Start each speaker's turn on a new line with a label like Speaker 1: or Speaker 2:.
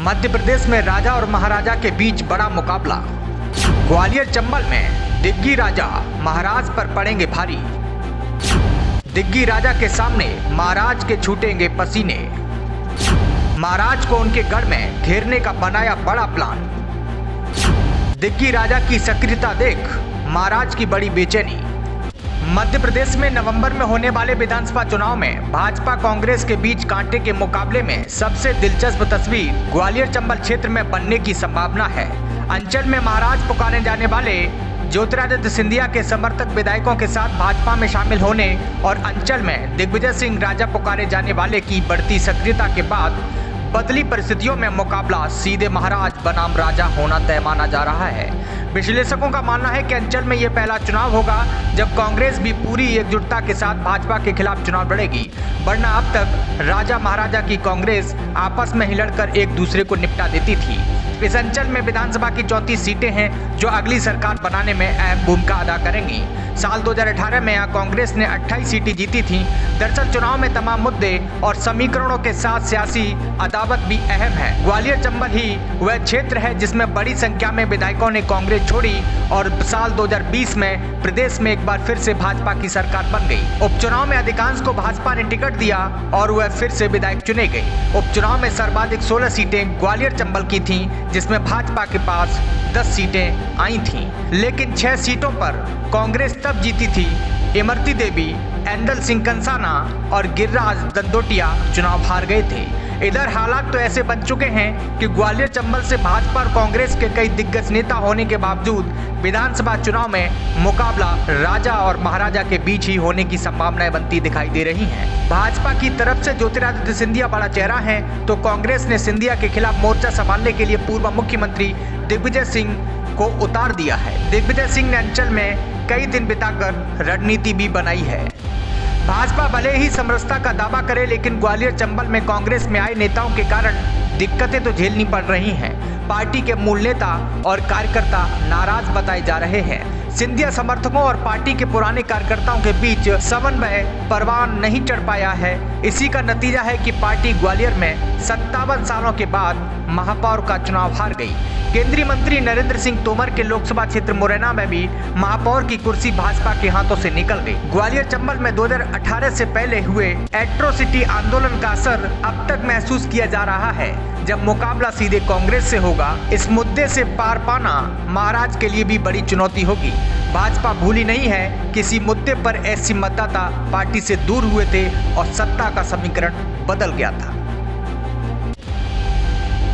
Speaker 1: मध्य प्रदेश में राजा और महाराजा के बीच बड़ा मुकाबला। ग्वालियर चंबल में दिग्गी राजा महाराज पर पड़ेंगे भारी। दिग्गी राजा के सामने महाराज के छूटेंगे पसीने। महाराज को उनके गढ़ में घेरने का बनाया बड़ा प्लान। दिग्गी राजा की सक्रियता देख महाराज की बड़ी बेचैनी। मध्य प्रदेश में नवंबर में होने वाले विधानसभा चुनाव में भाजपा कांग्रेस के बीच कांटे के मुकाबले में सबसे दिलचस्प तस्वीर ग्वालियर चंबल क्षेत्र में बनने की संभावना है। अंचल में महाराज पुकारे जाने वाले ज्योतिरादित्य सिंधिया के समर्थक विधायकों के साथ भाजपा में शामिल होने और अंचल में दिग्विजय सिंह राजा पुकारे जाने वाले की बढ़ती सक्रियता के बाद बदली परिस्थितियों में मुकाबला सीधे महाराज बनाम राजा होना तय माना जा रहा है। विश्लेषकों का मानना है कि अंचल में यह पहला चुनाव होगा जब कांग्रेस भी पूरी एकजुटता के साथ भाजपा के खिलाफ चुनाव लड़ेगी, वरना अब तक राजा महाराजा की कांग्रेस आपस में ही लड़कर एक दूसरे को निपटा देती थी। इस अंचल में विधानसभा की 34 सीटें हैं जो अगली सरकार बनाने में अहम भूमिका अदा करेंगी। साल 2018 में यहाँ कांग्रेस ने 28 सीटें जीती थीं। दरअसल चुनाव में तमाम मुद्दे और समीकरणों के साथ सियासी अदावत भी अहम है। ग्वालियर चंबल ही वह क्षेत्र है जिसमें बड़ी संख्या में विधायकों ने कांग्रेस छोड़ी और साल 2020 में प्रदेश में एक बार फिर से भाजपा की सरकार बन गई। उपचुनाव में अधिकांश को भाजपा ने टिकट दिया और वह फिर से विधायक चुने गए। उपचुनाव में सर्वाधिक 16 सीटें ग्वालियर चंबल की थीं, जिसमें भाजपा के पास 10 सीटें आई थीं, लेकिन 6 सीटों पर कांग्रेस तब जीती थी। इमरती देवी, एंडल सिंह कंसाना और गिरिराज दंदोटिया चुनाव हार गए थे। इधर हालात तो ऐसे बन चुके हैं कि ग्वालियर चंबल से भाजपा और कांग्रेस के कई दिग्गज नेता होने के बावजूद विधानसभा चुनाव में मुकाबला राजा और महाराजा के बीच ही होने की संभावनाएं बनती दिखाई दे रही हैं। भाजपा की तरफ से ज्योतिरादित्य सिंधिया बड़ा चेहरा है, तो कांग्रेस ने सिंधिया के खिलाफ मोर्चा संभालने के लिए पूर्व मुख्यमंत्री दिग्विजय सिंह को उतार दिया है। दिग्विजय सिंह ने अंचल में कई दिन बिताकर रणनीति भी बनाई है। भाजपा भले ही समरसता का दावा करे, लेकिन ग्वालियर चंबल में कांग्रेस में आए नेताओं के कारण दिक्कतें तो झेलनी पड़ रही हैं। पार्टी के मूल नेता और कार्यकर्ता नाराज बताए जा रहे हैं। सिंधिया समर्थकों और पार्टी के पुराने कार्यकर्ताओं के बीच समन्वय परवान नहीं चढ़ पाया है। इसी का नतीजा है कि पार्टी ग्वालियर में 57 सालों के बाद महापौर का चुनाव हार गई। केंद्रीय मंत्री नरेंद्र सिंह तोमर के लोकसभा क्षेत्र मुरैना में भी महापौर की कुर्सी भाजपा के हाथों से निकल गई। ग्वालियर चंबल में 2018 से पहले हुए एट्रोसिटी आंदोलन का असर अब तक महसूस किया जा रहा है। जब मुकाबला सीधे कांग्रेस से होगा, इस मुद्दे से पार पाना महाराज के लिए भी बड़ी चुनौती होगी। भाजपा भूली नहीं है, किसी मुद्दे पर ऐसी मतदाता पार्टी से दूर हुए थे और सत्ता का समीकरण बदल गया था।